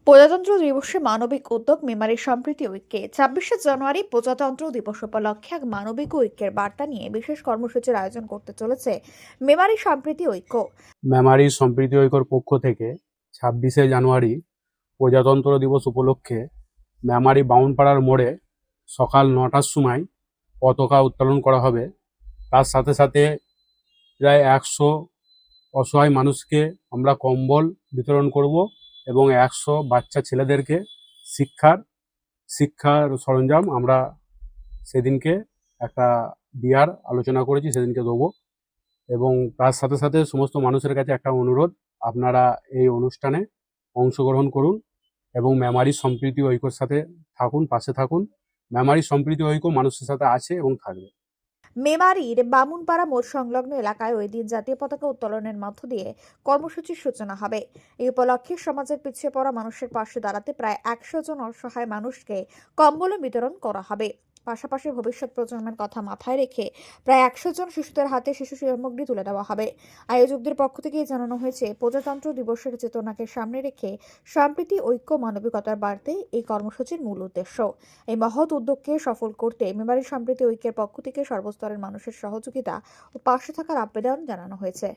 প্রজাতন্ত্র দিবসে মানবিক উদ্যোগ মেমারি সম্প্রীতি ঐক্যে ২৬শে জানুয়ারি প্রজাতন্ত্র দিবস উপলক্ষে এক মানবিক ঐক্যের বার্তা নিয়ে বিশেষ কর্মসূচির আয়োজন করতে চলেছে মেমারি সম্প্রীতি ঐক্য। মেমারি সম্প্রীতি ঐক্যর পক্ষ থেকে ২৬শে জানুয়ারি প্রজাতন্ত্র দিবস উপলক্ষে মেমারি বাউনপাড়ার মোড়ে সকাল ৯টার সময় পতাকা উত্তোলন করা হবে। তার সাথে সাথে প্রায় ১০০ অসহায় মানুষকে আমরা কম্বল বিতরণ করব এবং ১০০ বাচ্চা ছেলেদেরকে শিক্ষার সরঞ্জাম আমরা সেদিনকে একটা দেওয়ার আলোচনা করেছি, সেদিনকে দেবো। এবং তার সাথে সাথে সমস্ত মানুষের কাছে একটা অনুরোধ, আপনারা এই অনুষ্ঠানে অংশগ্রহণ করুন এবং মেমারি সম্প্রীতি ঐক্যর সাথে থাকুন, পাশে থাকুন। মেমারি সম্প্রীতি ঐক্য মানুষের সাথে আছে এবং থাকবে। মেমারির বামুনপাড়া মোড় সংলগ্ন এলাকায় ওই দিন জাতীয় পতাকা উত্তোলনের মধ্য দিয়ে কর্মসূচির সূচনা হবে। এই উপলক্ষে সমাজের পিছিয়ে পড়া মানুষের পাশে দাঁড়াতে প্রায় ১০০ জন অসহায় মানুষকে কম্বল বিতরণ করা হবে। পাশাপাশি ভবিষ্যৎ প্রজন্মের কথা মাথায় রেখে প্রায় ১০০ জন শিশুদের হাতে শিশু সামগ্রী তুলে দেওয়া হবে। আয়োজকদের পক্ষ থেকে জানানো হয়েছে, প্রজাতন্ত্র দিবসের চেতনাকে সামনে রেখে সম্প্রীতি ঐক্য মানবিকতার বাড়তে এই কর্মসূচির মূল উদ্দেশ্য। এই মহৎ উদ্যোগকে সফল করতে মেমারি সম্প্রীতি ঐক্যের পক্ষ থেকে সর্বস্তরের মানুষের সহযোগিতা ও পাশে থাকার আবেদন জানানো হয়েছে।